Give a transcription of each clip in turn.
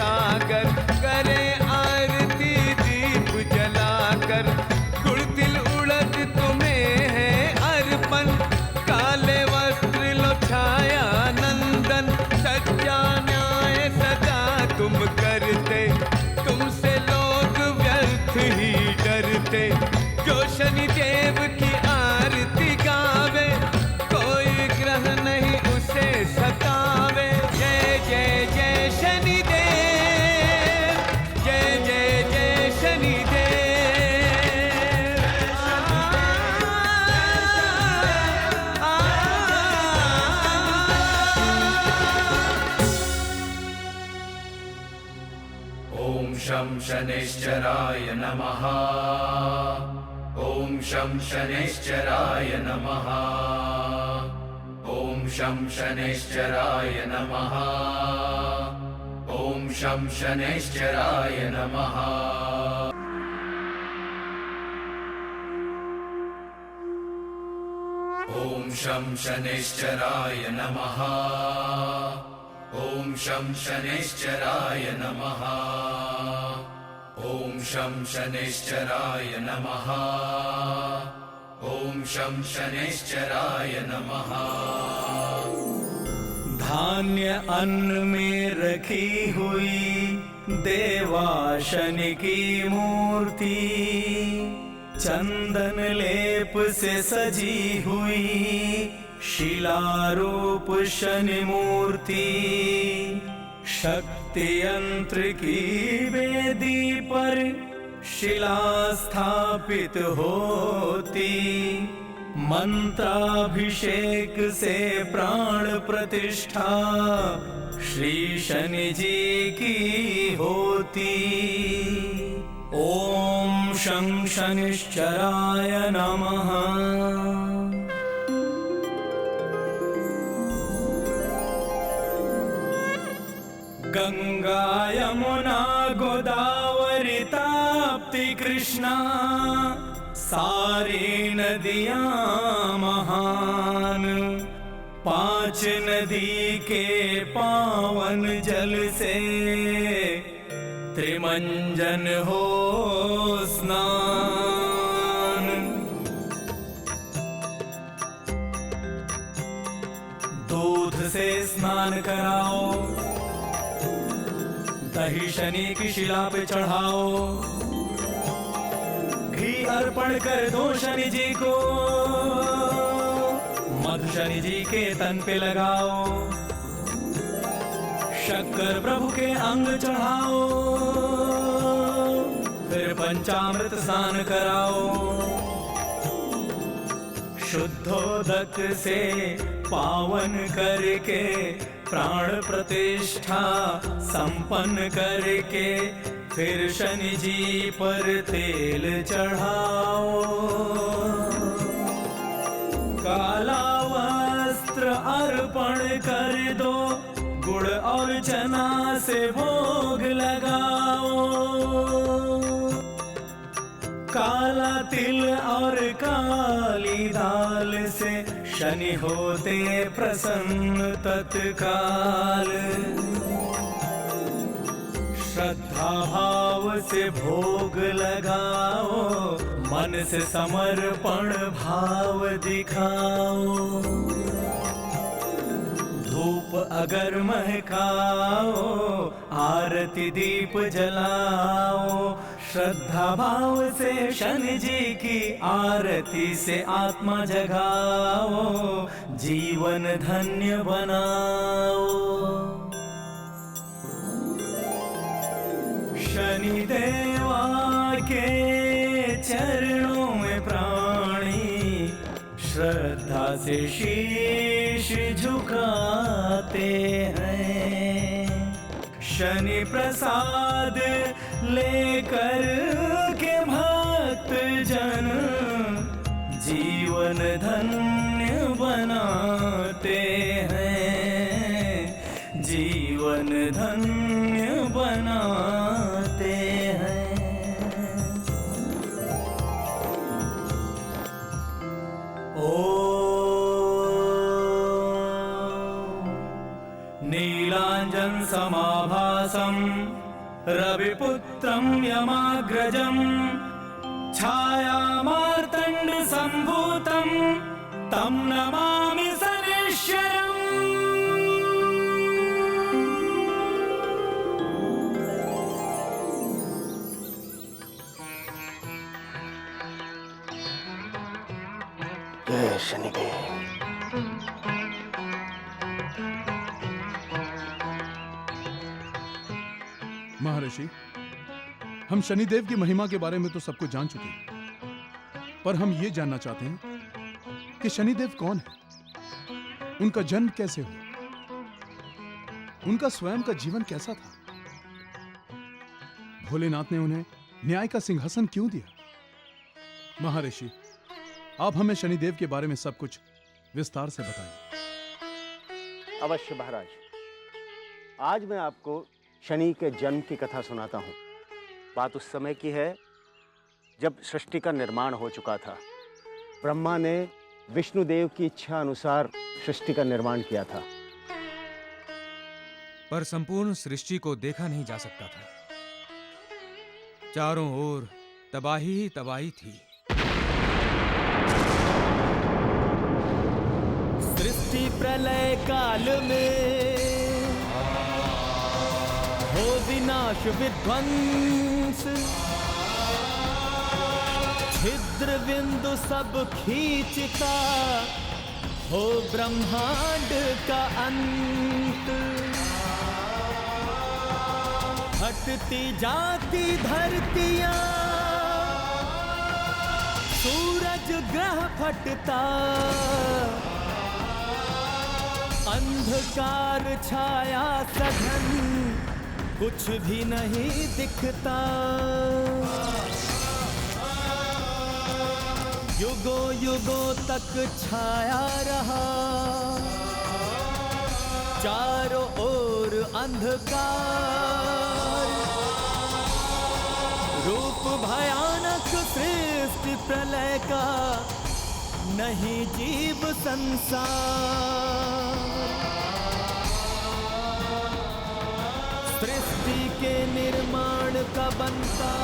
सागर, करे आरती दीप जलाकर। गुड़ तिल उड़द तुम्हें है अर्पण, काले वस्त्र लो छाया नंदन। सच्चा न्याय सदा तुम करते, तुमसे लोग व्यर्थ ही डरते। जो शनि देव की आरती गावे, कोई ग्रह नहीं उसे सतावे। जय जय जय शनिदेव, जय जय जय शनिदेव। ॐ शं शनैश्चराय नमः। ॐ शं शनैश्चराय नमः। ॐ शं शनैश्चराय नमः। ॐ शं शनैश्चराय नमः। ॐ शं शनैश्चराय नमः। ॐ शं शनैश्चराय नमः। ॐ शं शनैश्चराय नमः। ॐ शं शनैश्चराय नमः। धान्य अन्न में रखी हुई देवा शनि की मूर्ति, चंदन लेप से सजी हुई शिलारूप शनि मूर्ति। शक्ति यंत्र की वेदी पर शिला स्थापित होती, मंत्राभिषेक से प्राण प्रतिष्ठा श्री शनि जी की होती। ओम शं शनिश्चराय नमः। गंगा यमुना गोदावरी ताप्ती कृष्णा, सारी नदियां महान। 5 नदी के पावन जल से त्रिमंजन हो स्नान। दूध से स्नान कराओ, दही शनि की शिला पे चढ़ाओ। घी अर्पण कर दो शनि जी को, मधु शनि जी के तन पे लगाओ। शक्कर प्रभु के अंग चढ़ाओ, फिर पंचामृत स्नान कराओ। शुद्धोदक से पावन करके प्राण प्रतिष्ठा संपन्न करके फिर शनि जी पर तेल चढ़ाओ। काला वस्त्र अर्पण कर दो, गुड़ और चना से भोग लगाओ। काला तिल और काली दाल से शनि होते प्रसन्न तत्काल। श्रद्धा भाव से भोग लगाओ, मन से समर्पण भाव दिखाओ। धूप अगर महकाओ, आरती दीप जलाओ। श्रद्धा भाव से शनि जी की आरती से आत्मा जगाओ, जीवन धन्य बनाओ। शनि देवा के चरणों में प्राणी श्रद्धा से शीश झुकाते हैं। शनि प्रसाद लेकर के भक्त जन जीवन धन्य बनाते हैं, जीवन धन्य बनाते हैं। नीलांजन समाभास व्यासं रविपुत्रं यमाग्रजं छायामार्तण्डसम्भूतं तं नमामि शनैश्चरम्। जय शनिदेव। महर्षि, हम शनिदेव की महिमा के बारे में तो सब कुछ जान चुके हैं, पर हम ये जानना चाहते हैं कि शनिदेव कौन है, उनका जन्म कैसे हुआ, उनका स्वयं का जीवन कैसा था, भोलेनाथ ने उन्हें न्याय का सिंहासन क्यों दिया। महर्षि, आप हमें शनिदेव के बारे में सब कुछ विस्तार से बताइए। अवश्य महाराज, आज मैं आपको शनि के जन्म की कथा सुनाता हूँ। बात उस समय की है जब सृष्टि का निर्माण हो चुका था। ब्रह्मा ने विष्णुदेव की इच्छा अनुसार सृष्टि का निर्माण किया था, पर संपूर्ण सृष्टि को देखा नहीं जा सकता था। चारों ओर तबाही ही तबाही थी। सृष्टि प्रलय काल में हो विनाश विध्वंस, छिद्र बिंदु सब खींचता हो ब्रह्मांड का अंत। हटती जाती धरतियां, सूरज ग्रह फटता, अंधकार छाया सघन, कुछ भी नहीं दिखता। युगों युगों तक छाया रहा चारों ओर अंधकार। रूप भयानक सृष्टि प्रलय का, नहीं जीव संसार। सृष्टि के निर्माण का बनता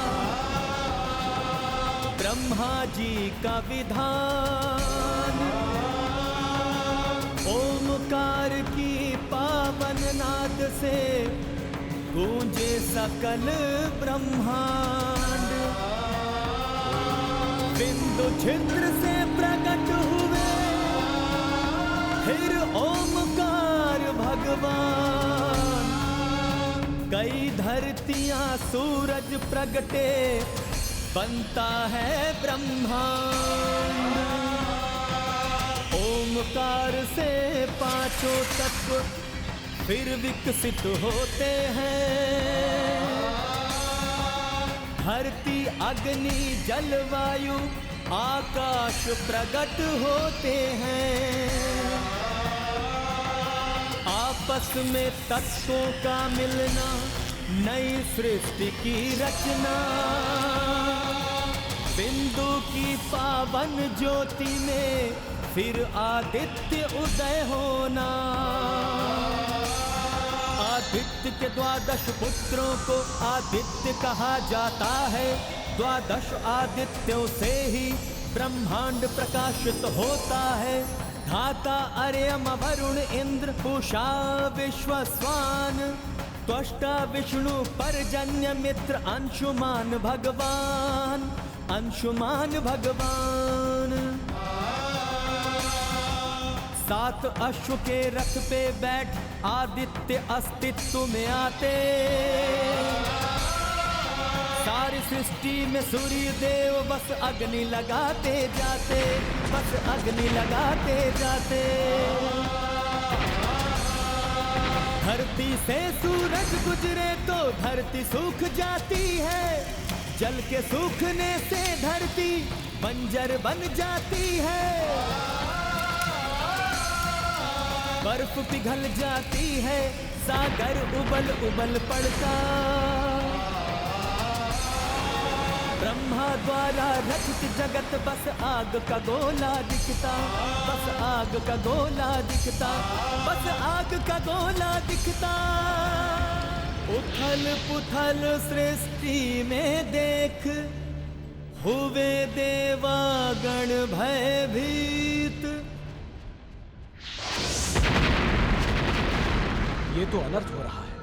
ब्रह्मा जी का विधान। ओमकार की पावन नाद से गूंजे सकल ब्रह्मांड। बिंदु छिद्र से प्रकट हुए फिर ओमकार भगवान। कई धरतियां सूरज प्रगटे, बनता है ब्रह्मांड। ओमकार से पांचों तत्व फिर विकसित होते हैं। धरती अग्नि जलवायु आकाश प्रकट होते हैं। आपस में तत्वों का मिलना, नई सृष्टि की रचना। बिंदु की पावन ज्योति में फिर आदित्य उदय होना। आदित्य के 12 पुत्रों को आदित्य कहा जाता है। 12 आदित्यों से ही ब्रह्मांड प्रकाशित होता है। धाता अर्यम वरुण इंद्र पूषा विश्वस्वान। त्वष्टा विष्णु पर्जन्य मित्र अंशुमान भगवान। अंशुमान भगवान 7 अश्व के रथ पे बैठ आदित्य अस्तित्व में आते। सारी सृष्टि में सूर्य देव बस अग्नि लगाते जाते, बस अग्नि लगाते जाते। धरती से सूरज गुजरे तो धरती सूख जाती है। जल के सूखने से धरती बंजर बन जाती है। बर्फ पिघल जाती है, सागर उबल उबल पड़ता। ब्रह्मा द्वारा रचित जगत बस आग का गोला दिखता। बस आग का गोला दिखता। बस आग का गोला दिखता। उथल पुथल सृष्टि में देख हुए देवागण भयभीत। ये तो अनर्थ हो रहा है।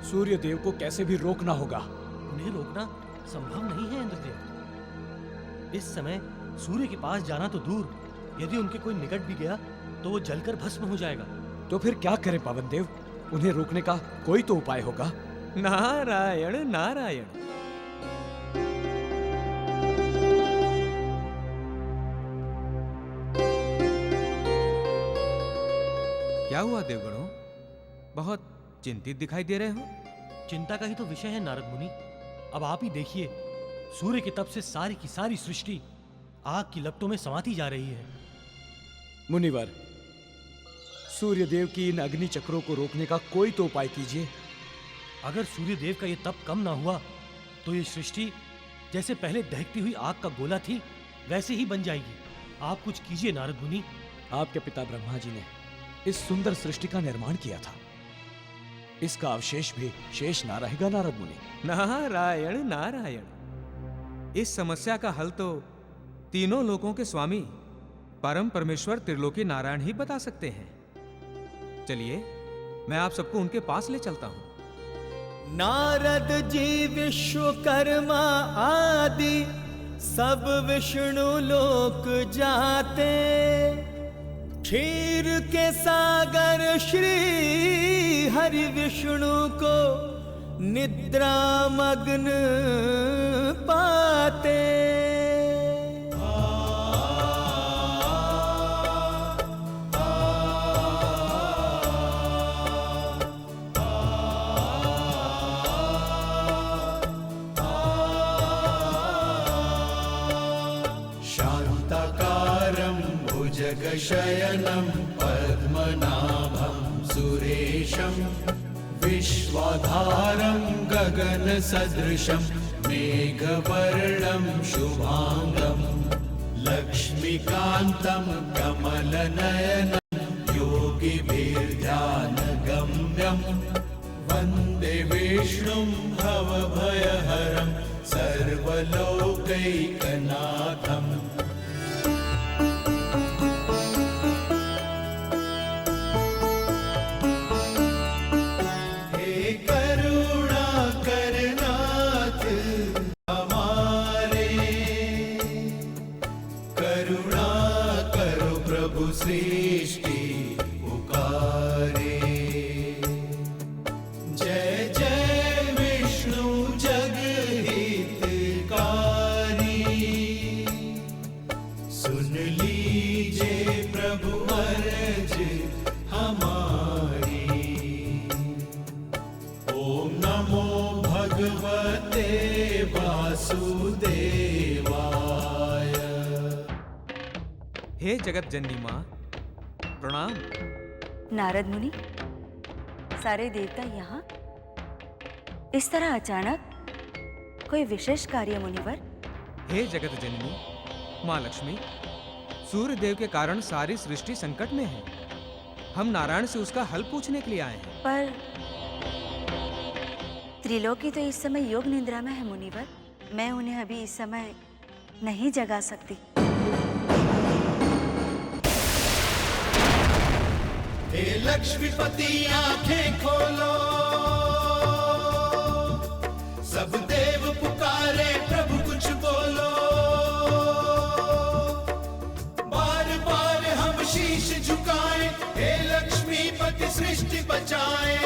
सूर्य देव को कैसे भी रोकना होगा। उन्हें रोकना संभव नहीं है इंद्रदेव। इस समय सूर्य के पास जाना तो दूर, यदि उनके कोई निकट भी गया तो वो जलकर भस्म हो जाएगा। तो फिर क्या करें पावन देव? उन्हें रोकने का कोई तो उपाय होगा। नारायण नारायण। क्या हुआ देवगणों? बहुत चिंतित दिखाई दे रहे हो। चिंता का ही तो विषय है नारद मुनि। अब आप ही देखिए, सूर्य के तप से सारी की सारी सृष्टि आग की लपटों में समाती जा रही है। मुनिवर, सूर्य देव की इन अग्नि चक्रों को रोकने का कोई तो उपाय कीजिए। अगर सूर्य देव का ये तप कम ना हुआ तो ये सृष्टि जैसे पहले दहकती हुई आग का गोला थी वैसे ही बन जाएगी। आप कुछ कीजिए नारद मुनि। आपके पिता ब्रह्मा जी ने इस सुंदर सृष्टि का निर्माण किया था। इसका अवशेष भी शेष ना रहेगा नारद मुनि। नारायण नारायण। इस समस्या का हल तो तीनों लोकों के स्वामी परम परमेश्वर त्रिलोकी नारायण ही बता सकते हैं। चलिए, मैं आप सबको उनके पास ले चलता हूं। नारद जी विश्वकर्मा आदि सब विष्णु लोक जाते। क्षीर के सागर श्री हरि विष्णु को निद्रा मग्न पाते। शान्ताकारं भुजगशयनं पद्मनाभं सुरेशं विश्वाधारं गगनसदृशं मेघवर्णं शुभांगं लक्ष्मीकान्तं कमलनयनं योगिभिर्ध्यानगम्यं वन्दे विष्णुं भवभयहरं सर्वलोकैकनाथम्। सृष्टि पुकारे, जय जय विष्णु जगहितकारी। सुन लीजिए प्रभु अर्ज हमारी। ओम नमो भगवते वासुदेवाय। हे जगत जननी मां, प्रणाम। नारद मुनि, सारे देवता यहाँ इस तरह अचानक? कोई विशेष कार्य मुनिवर? हे जगत जननी मां लक्ष्मी, सूर्य देव के कारण सारी सृष्टि संकट में है। हम नारायण से उसका हल पूछने के लिए आए हैं। पर त्रिलोकी तो इस समय योग निद्रा में है मुनिवर। मैं उन्हें अभी इस समय नहीं जगा सकती। हे लक्ष्मीपति आंखें खोलो, सब देव पुकारे प्रभु कुछ बोलो। बार बार हम शीश झुकाएं, हे लक्ष्मीपति सृष्टि बचाएं।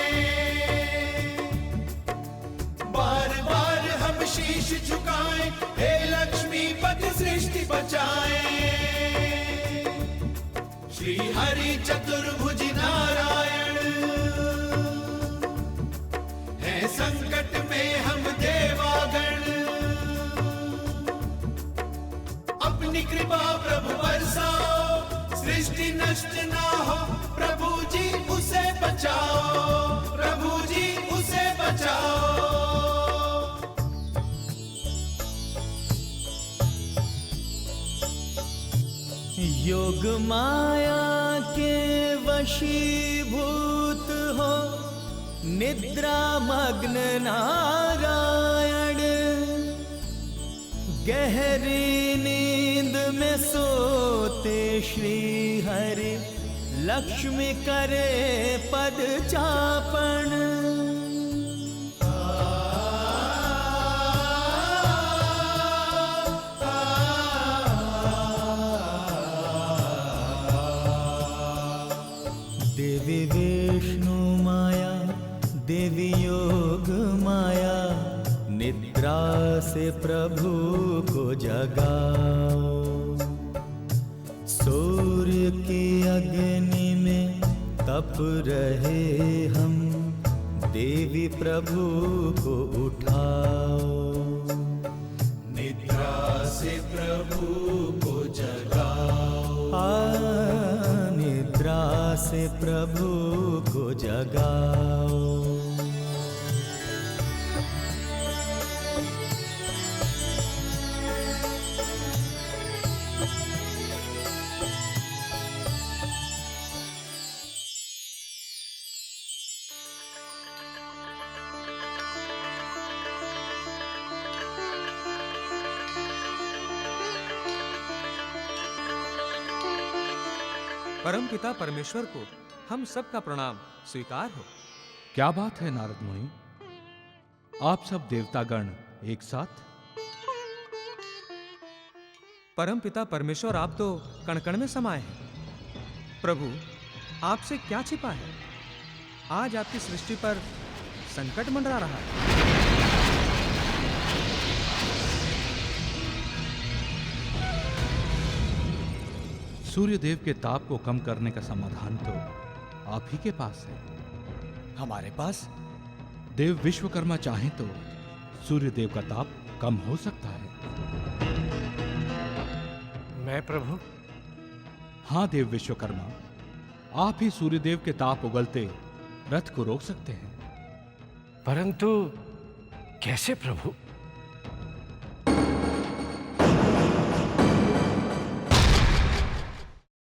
बार बार हम शीश झुकाएं, हे लक्ष्मीपति सृष्टि बचाएं। श्री हरि चतुर्भुज नारायण, है संकट में हम देवागण। अपनी कृपा प्रभु बरसाओ, सृष्टि नष्ट ना हो। प्रभु जी उसे बचाओ, प्रभु जी उसे बचाओ। योग माया के वशीभूत हो निद्रा मग्न नारायण, गहरी नींद में सोते श्री हरि, लक्ष्मी करे पद चापण। देवी विष्णु माया, देवी योग माया, निद्रा से प्रभु को जगाओ। सूर्य की अग्नि में तप रहे हम, देवी प्रभु को उठाओ। निद्रा से प्रभु को जगाओ। निद्रा से प्रभु को जगाओ। परमपिता परमेश्वर को हम सबका प्रणाम स्वीकार हो। क्या बात है नारद मुनि, आप सब देवतागण एक साथ? परमपिता परमेश्वर, आप तो कण कण में समाये हैं। प्रभु, आपसे क्या छिपा है? आज आपकी सृष्टि पर संकट मंडरा रहा है। सूर्य देव के ताप को कम करने का समाधान तो आप ही के पास है। हमारे पास? देव विश्वकर्मा चाहें तो सूर्य देव का ताप कम हो सकता है। मैं प्रभु? हाँ देव विश्वकर्मा, आप ही सूर्य देव के ताप उगलते रथ को रोक सकते हैं। परंतु कैसे प्रभु?